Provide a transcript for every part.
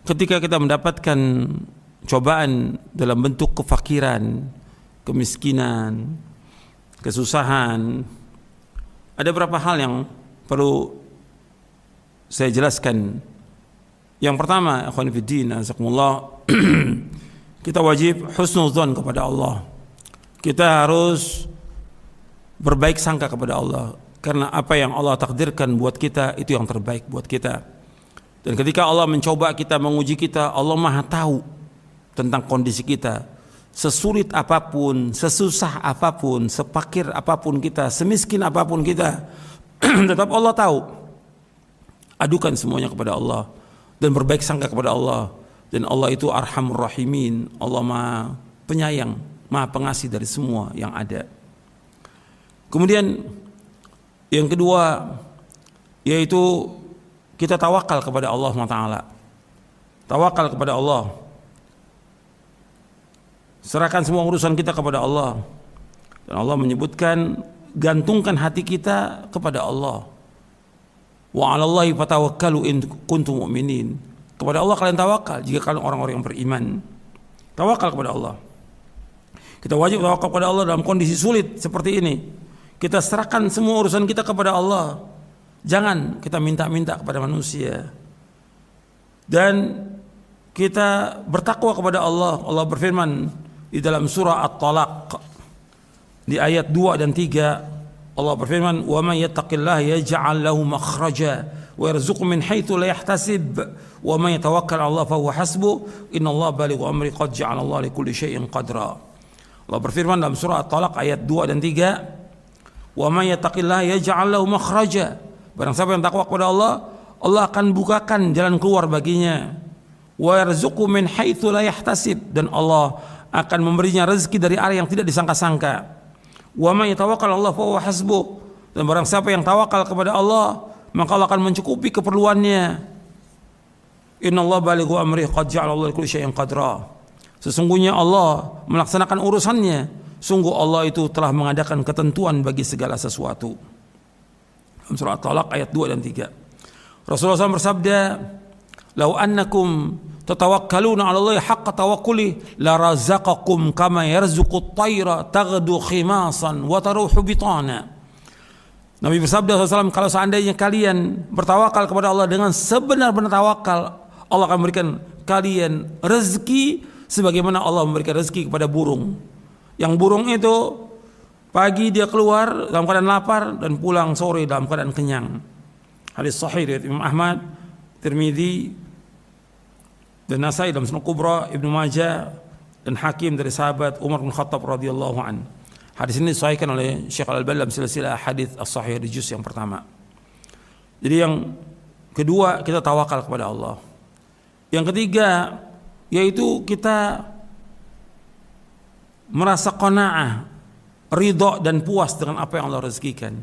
ketika kita mendapatkan cobaan dalam bentuk kefakiran, kemiskinan, kesusahan, ada beberapa hal yang perlu saya jelaskan. Yang pertama, ikhwan fillah, azakumullah, kita wajib husnuzan kepada Allah. Kita harus berbaik sangka kepada Allah, karena apa yang Allah takdirkan buat kita itu yang terbaik buat kita. Dan ketika Allah mencoba kita, menguji kita, Allah Maha tahu tentang kondisi kita. Sesulit apapun, sesusah apapun, sepakir apapun kita, semiskin apapun kita, tetap Allah tahu. Adukan semuanya kepada Allah dan berbaik sangka kepada Allah. Dan Allah itu Arhamur Rahimin. Allah Maha penyayang, Maha pengasih dari semua yang ada. Kemudian yang kedua, yaitu kita tawakal kepada Allah SWT. Tawakal kepada Allah. Serahkan semua urusan kita kepada Allah. Dan Allah menyebutkan, gantungkan hati kita kepada Allah. Wa 'alallahi fatawakkalu in kuntum mu'minin. Kepada Allah kalian tawakal jika kalian orang-orang yang beriman. Tawakal kepada Allah. Kita wajib tawakal kepada Allah dalam kondisi sulit seperti ini. Kita serahkan semua urusan kita kepada Allah. Jangan kita minta-minta kepada manusia. Dan kita bertakwa kepada Allah. Allah berfirman di dalam surah At-Talaq di ayat 2 dan 3, Allah berfirman, "Wa may yattaqillaha yaj'al lahu makhraja wa yarzuqhu min haitsu la yahtasib wa may yatawakkal 'ala Allah fa huwa hasbuh innallaha balighu amri qad ja'ala Allah likulli syai'in qadra." Allah berfirman dalam surah At-Talaq ayat 2 dan 3, "Wa may yattaqillaha yaj'al lahu makhraja." Barang siapa yang takwa kepada Allah, Allah akan bukakan jalan keluar baginya. Wa yarzuqhu min haitsu la yahtasib, dan Allah akan memberinya rezeki dari arah yang tidak disangka-sangka. Wa may yatawakkal 'ala Allah fa huwa hasbuh, dan barang siapa yang tawakal kepada Allah, maka Allah akan mencukupi keperluannya. Innallaha balighu amri qad ja'ala Allah likulli syai'in qadra. Sesungguhnya Allah melaksanakan urusannya. Sungguh Allah itu telah mengadakan ketentuan bagi segala sesuatu. Surah At-Talaq ayat 2 dan 3. Rasulullah SAW bersabda, "Lau annakum tatawakkaluna 'ala Allahi haqqa tawakkuli la razaqakum kama yarzuqut tayra taghdu khimasan wa taruhu bitana." Nabi bersabda SAW, kalau seandainya kalian bertawakal kepada Allah dengan sebenar-benar tawakal, Allah akan memberikan kalian rezeki sebagaimana Allah memberikan rezeki kepada burung. Yang burung itu pagi dia keluar dalam keadaan lapar dan pulang sore dalam keadaan kenyang. Hadis sahih riwayat Imam Ahmad, Tirmidzi dan Nasai dalam Sunan Kubra, Ibnu Majah dan Hakim dari sahabat Umar bin Khattab radhiyallahu an. Hadis ini disahihkan oleh Syekh Al-Albani dalam silsilah hadis as-sahih di juz yang pertama. Jadi yang kedua, kita tawakal kepada Allah. Yang ketiga, yaitu kita merasa qanaah, ridho dan puas dengan apa yang Allah rezekikan.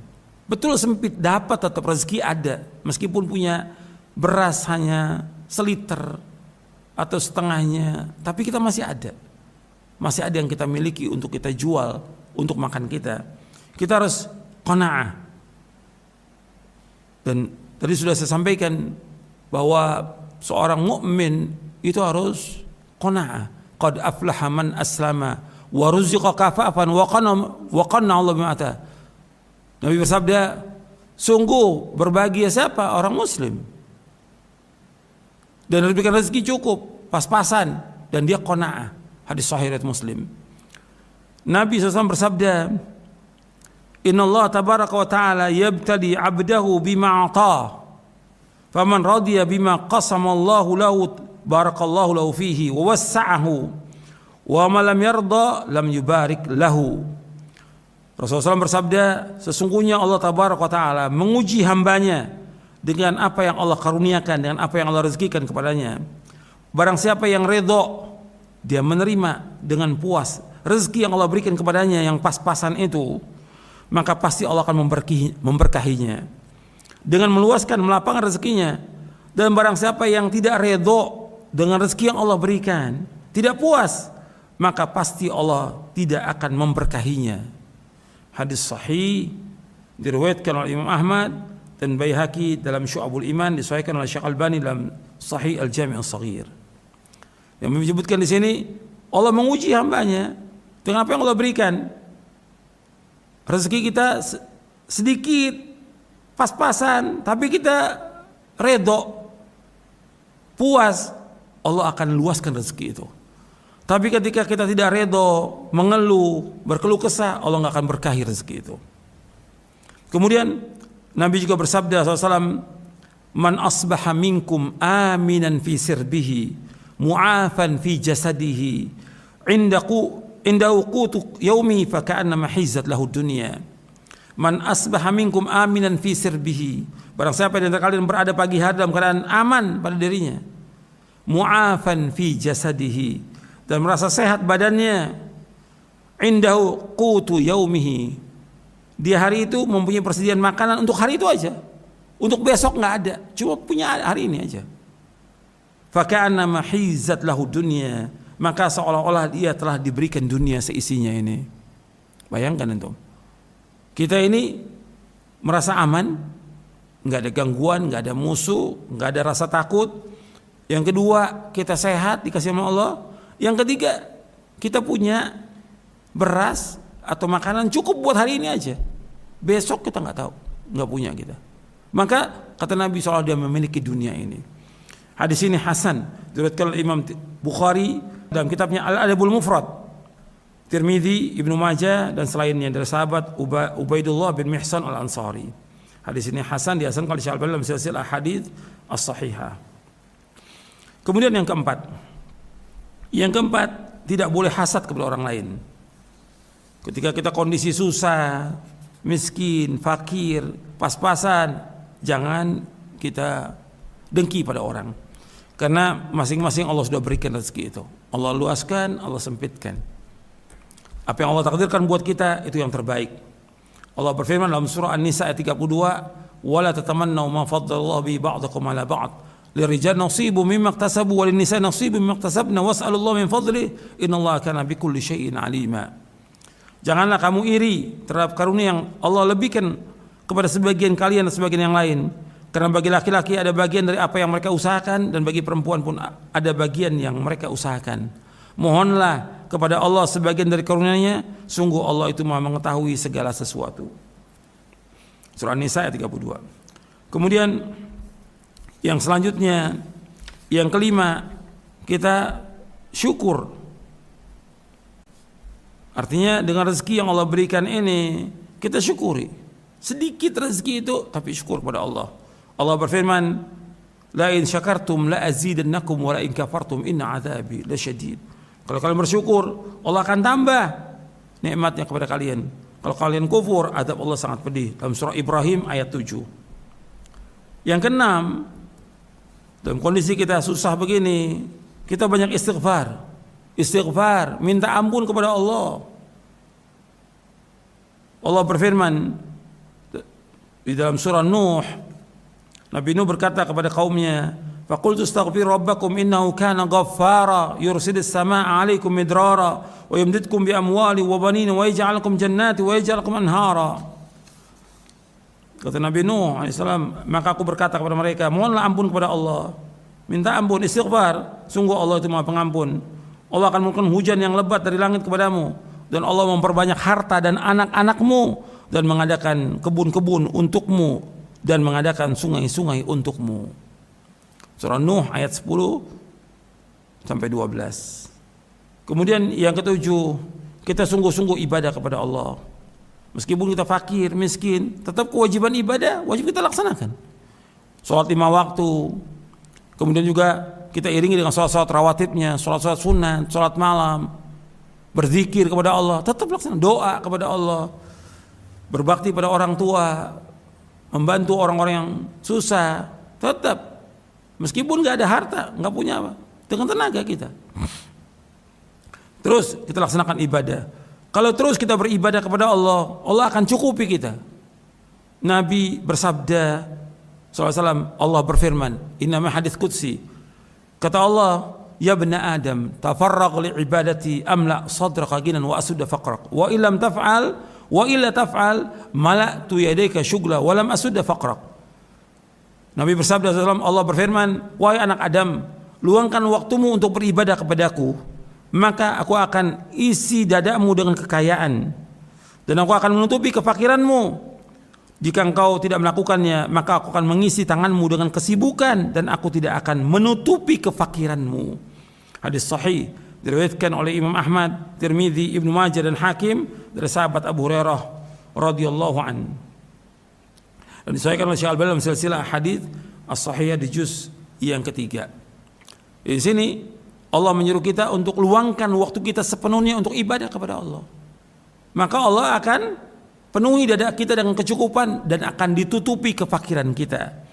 Betul sempit, dapat tetap rezeki ada, meskipun punya beras hanya seliter atau setengahnya, tapi kita masih ada yang kita miliki untuk kita jual, untuk makan kita. Kita harus qanaah. Dan tadi sudah saya sampaikan bahwa seorang mukmin itu harus qanaah. Qad aflaha man aslama wa ruziqa kafafan wa qanna Allah bima ata. Nabi bersabda, sungguh berbahagia siapa? Orang muslim. Dan diberikan rezeki cukup, pas-pasan, dan dia qanaah. Hadis sahih riwayat Muslim. Nabi SAW bersabda, "Inna Allah tabaraka wa ta'ala yabtali 'abdahu bima 'ata. Faman radiya bima qasama Allahu lahu barakallahu lahu fihi wa wassa'ahu. Wa ma lam yarda lam yubarik lahu." Rasulullah SAW bersabda, sesungguhnya Allah tabaraka wa ta'ala menguji hambanya dengan apa yang Allah karuniakan, dengan apa yang Allah rezekikan kepadanya. Barang siapa yang redha, dia menerima dengan puas rezeki yang Allah berikan kepadanya yang pas-pasan itu, maka pasti Allah akan memberkahinya dengan meluaskan, melapangkan rezekinya. Dan barang siapa yang tidak redha dengan rezeki yang Allah berikan, tidak puas, maka pasti Allah tidak akan memberkahinya. Hadis sahih diriwayatkan oleh Imam Ahmad dan Baihaqi dalam Syu'abul Iman, disahihkan oleh Syekh Albani dalam Sahih Al-Jami' As-Shaghir. Yang menyebutkan di sini Allah menguji hambanya dengan apa yang Allah berikan. Rezeki kita sedikit, pas-pasan, tapi kita redho, puas, Allah akan luaskan rezeki itu. Tapi ketika kita tidak redho, mengeluh, berkeluh kesah, Allah nggak akan berkahi rezeki itu. Kemudian Nabi juga bersabda SAW, man asbaha minkum aminan fi sirbihi, mu'afan fi jasadihi, indahu qutu yaumi fa ka'annama hizat lahu dunya. Man asbaha minkum aminan fi sirbihi, barang siapa di antara kalian berada pagi hari dalam keadaan aman pada dirinya, mu'afan fi jasadihi, dan merasa sehat badannya, indahu qutu yaumihi, dia hari itu mempunyai persediaan makanan untuk hari itu aja, untuk besok nggak ada, cuma punya hari ini aja. Fa ka'annama hizat lahu dunya, maka seolah-olah dia telah diberikan dunia seisinya ini. Bayangkan antum, kita ini merasa aman, nggak ada gangguan, nggak ada musuh, nggak ada rasa takut. Yang kedua, kita sehat dikasih sama Allah. Yang ketiga, kita punya beras atau makanan cukup buat hari ini aja. Besok kita nggak tahu, nggak punya kita. Maka kata Nabi SAW, dia memiliki dunia ini. Hadis ini hasan, diriwayatkan oleh Imam Bukhari dalam kitabnya Al-Adabul Mufrad, Tirmidzi, Ibnu Majah dan selainnya dari sahabat Ubaidullah bin Mihsan Al-Ansari. Hadis ini hasan, dihasankan oleh Syekh Al-Albani dalam silsilah hadits as-sahihah. Kemudian yang keempat, tidak boleh hasad kepada orang lain. Ketika kita kondisi susah, miskin, fakir, pas-pasan, jangan kita dengki pada orang. Karena masing-masing Allah sudah berikan rezeki itu. Allah luaskan, Allah sempitkan. Apa yang Allah takdirkan buat kita itu yang terbaik. Allah berfirman dalam surah An-Nisa ayat 32, "Wala tatamannaw ma faddalallahu bi ba'dakum 'ala ba'd. Lirijal nasibu mimma iktasabu wa linnisa nasibu mimma iktasabna was'alullaha min fadlihi innallaha kana bikulli syai'in 'alima." Janganlah kamu iri terhadap karunia yang Allah lebihkan kepada sebagian kalian dan sebagian yang lain. Karena bagi laki-laki ada bagian dari apa yang mereka usahakan, dan bagi perempuan pun ada bagian yang mereka usahakan. Mohonlah kepada Allah sebagian dari karunia-Nya, sungguh Allah itu Maha mengetahui segala sesuatu. Surah An-Nisa ayat 32. Kemudian yang selanjutnya, yang kelima, kita syukur. Artinya dengan rezeki yang Allah berikan ini, kita syukuri. Sedikit rezeki itu, tapi syukur kepada Allah. Allah berfirman, la in syakartum la azidannakum wa la in kafartum inna adzabi lasyadid. Kalau kalian bersyukur, Allah akan tambah nikmatnya kepada kalian. Kalau kalian kufur, azab Allah sangat pedih. Dalam surah Ibrahim ayat 7. Yang keenam, dalam kondisi kita susah begini, kita banyak istighfar. Istighfar, minta ampun kepada Allah. Allah berfirman di dalam surah Nuh, Nabi Nuh berkata kepada kaumnya, "Faqultu astaghfiru rabbakum innahu kana ghaffara yursilis samaa'a 'alaikum midrara wa yumdidkum bi amwali wa banin wa yaj'al lakum jannati wa yaj'al lakum anhara." Kata Nabi Nuh alaihissalam, maka aku berkata kepada mereka, mohonlah ampun kepada Allah, minta ampun, istighfar, sungguh Allah itu Maha Pengampun. Allah akan menurunkan hujan yang lebat dari langit kepadamu, dan Allah memperbanyak harta dan anak-anakmu, dan mengadakan kebun-kebun untukmu, dan mengadakan sungai-sungai untukmu. Surah Nuh ayat 10 sampai 12. Kemudian yang ketujuh, kita sungguh-sungguh ibadah kepada Allah. Meskipun kita fakir, miskin, tetap kewajiban ibadah wajib kita laksanakan. Sholat 5 waktu. Kemudian juga kita iringi dengan sholat-sholat rawatibnya, sholat-sholat sunat, sholat malam, berzikir kepada Allah, tetap laksanakan. Doa kepada Allah, berbakti pada orang tua, membantu orang-orang yang susah, tetap. Meskipun nggak ada harta, nggak punya apa, dengan tenaga kita. Terus kita laksanakan ibadah. Kalau terus kita beribadah kepada Allah, Allah akan cukupi kita. Nabi bersabda SAW, Allah berfirman, innama hadits qudsi, kata Allah, ya bena Adam, tafarraq li ibadati amla sadraka ginan wa asudda faqrak, wa illam taf'al wa illa taf'al mala'tu yadayka syugla wa lam asudda faqrak. Nabi bersabda SAW, Allah berfirman, wahai anak Adam, luangkan waktumu untuk beribadah kepadaku, maka aku akan isi dadamu dengan kekayaan, dan aku akan menutupi kefakiranmu. Jika engkau tidak melakukannya, maka aku akan mengisi tanganmu dengan kesibukan, dan aku tidak akan menutupi kefakiranmu. Hadis sahih diriwayatkan oleh Imam Ahmad, Tirmidzi, Ibnu Majah dan Hakim dari sahabat Abu Hurairah radhiyallahu an. Dan disahihkan oleh Syekh Al-Albani dalam silsilah hadis as-sahihah di juz yang ketiga. Di sini Allah menyuruh kita untuk luangkan waktu kita sepenuhnya untuk ibadah kepada Allah. Maka Allah akan penuhi dada kita dengan kecukupan dan akan ditutupi kefakiran kita.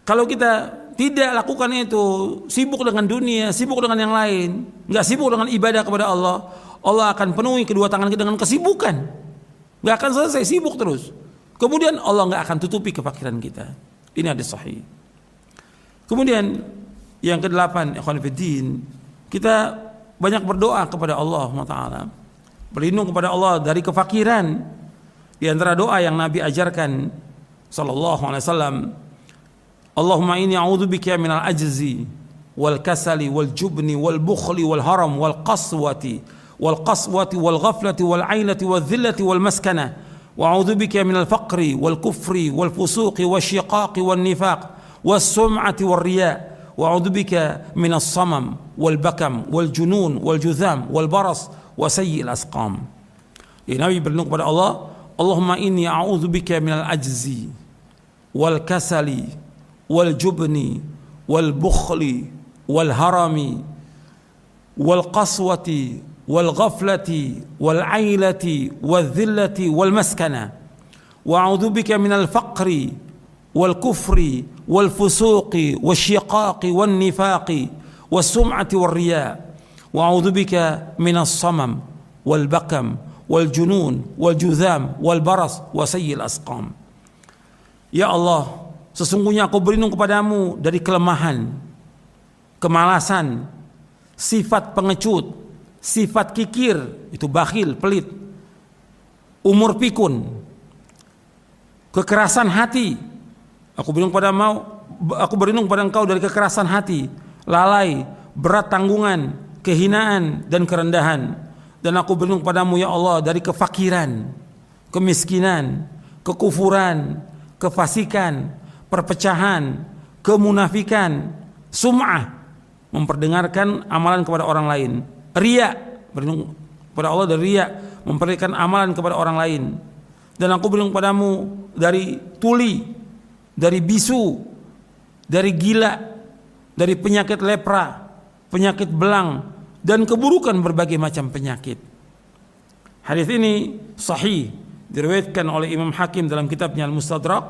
Kalau kita tidak lakukan itu, sibuk dengan dunia, sibuk dengan yang lain, nggak sibuk dengan ibadah kepada Allah, Allah akan penuhi kedua tangan kita dengan kesibukan. Nggak akan selesai, sibuk terus. Kemudian Allah nggak akan tutupi kefakiran kita. Ini hadis sahih. Kemudian yang ke-8, ikhwan fillah, kita banyak berdoa kepada Allah Taala, berlindung kepada Allah dari kefakiran. Di antara doa yang Nabi ajarkan sallallahu alaihi wasallam, Allahumma inni a'udzubika minal ajzi wal kasali wal jubni wal bukhli wal haram wal qaswati wal ghaflati wal ainati wal dhillati wal maskana wa a'udzubika minal faqri wal kufri wal fusuqi wasyiqaqi wan nifaq was sum'ati war riya wa a'udzubika minas samam wal bakam wal junun wal juzam wal baras wa sayyi'il asqam. Ya, Nabi berlindung kepada Allah, Allahumma inni a'udzubika minal ajzi wal kasali wal jubni wal bukhli wal harami wal qaswati wal ghaflati wal ailati wal dhillati wal maskana wa a'udzubika minal faqri wal kufri wal fusuqi wasyiqaqi wan nifaqi was sum'ati war riya wa a'udzubika minas samam wal bakam wal junun wal juzam wal baras wa sayyil asqam. Ya Allah, sesungguhnya aku berlindung kepadamu dari kelemahan, kemalasan, sifat pengecut, sifat kikir, itu bakhil, pelit, umur pikun, kekerasan hati. Aku berlindung kepada engkau dari kekerasan hati, lalai, berat tanggungan, kehinaan dan kerendahan. Dan aku berlindung kepadamu ya Allah dari kefakiran, kemiskinan, kekufuran, kefasikan, perpecahan, kemunafikan, sum'ah, memperdengarkan amalan kepada orang lain, riya, berlindung kepada Allah dari riya, memperdengarkan amalan kepada orang lain. Dan aku berlindung kepadamu dari tuli, dari bisu, dari gila, dari penyakit lepra, penyakit belang, dan keburukan berbagai macam penyakit. Hadis ini sahih, diriwayatkan oleh Imam Hakim dalam kitabnya Al-Mustadrak,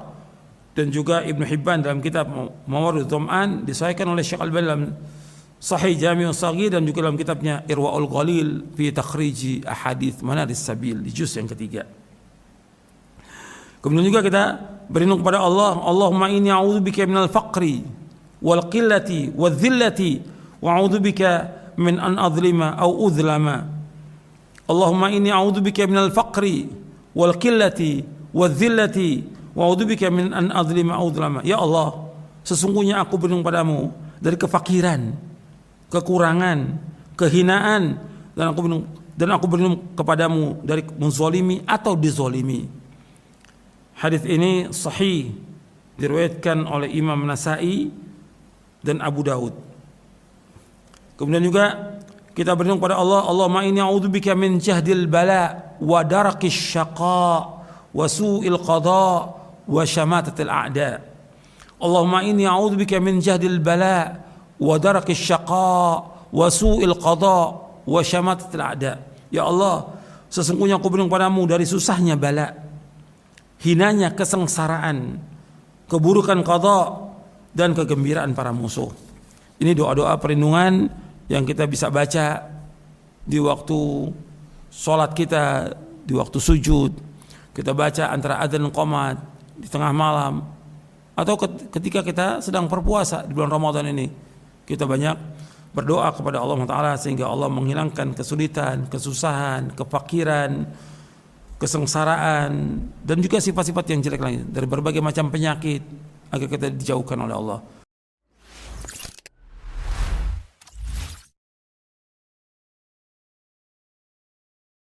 dan juga Ibnu Hibban dalam kitab Mawaridud Dhama'an, disahihkan oleh Syekh Al-Albani dalam Sahih Jami'us Shaghir, dan juga dalam kitabnya Irwaul Ghalil fi takhriji ahadits Manaris Sabil di juz yang ketiga. Kemudian juga kita berlindung kepada Allah, Allahumma inni a'udzubika minal faqri wal qillati wal dhillati wa a'udzubika min an adlima au udlama. Allahumma inni a'udzubika minal faqri wal qillati wal dhillati wa a'udzubika min an adlima au udlama. Ya Allah, sesungguhnya aku berlindung padamu dari kefakiran, kekurangan, kehinaan, dan aku berlindung kepadamu dari menzalimi atau dizalimi. Hadis ini sahih, diriwayatkan oleh Imam Nasa'i dan Abu Daud. Kemudian juga kita berlindung kepada Allah, Allahumma inni a'udzubika min jahdil bala wa darakis syaqa wa su'il qada wa syamatatil a'da. Allahumma inni a'udzubika min jahdil bala wa darakis syaqa wa su'il qada wa syamatatil a'da. Ya Allah, sesungguhnya aku berlindung padamu dari susahnya bala, hinanya kesengsaraan, keburukan qada, dan kegembiraan para musuh. Ini doa-doa perlindungan yang kita bisa baca di waktu sholat kita, di waktu sujud. Kita baca antara adzan dan qomat di tengah malam, atau ketika kita sedang berpuasa di bulan Ramadan ini. Kita banyak berdoa kepada Allah Taala sehingga Allah menghilangkan kesulitan, kesusahan, kefakiran, kesengsaraan, dan juga sifat-sifat yang jelek lain dari berbagai macam penyakit, agar kita dijauhkan oleh Allah.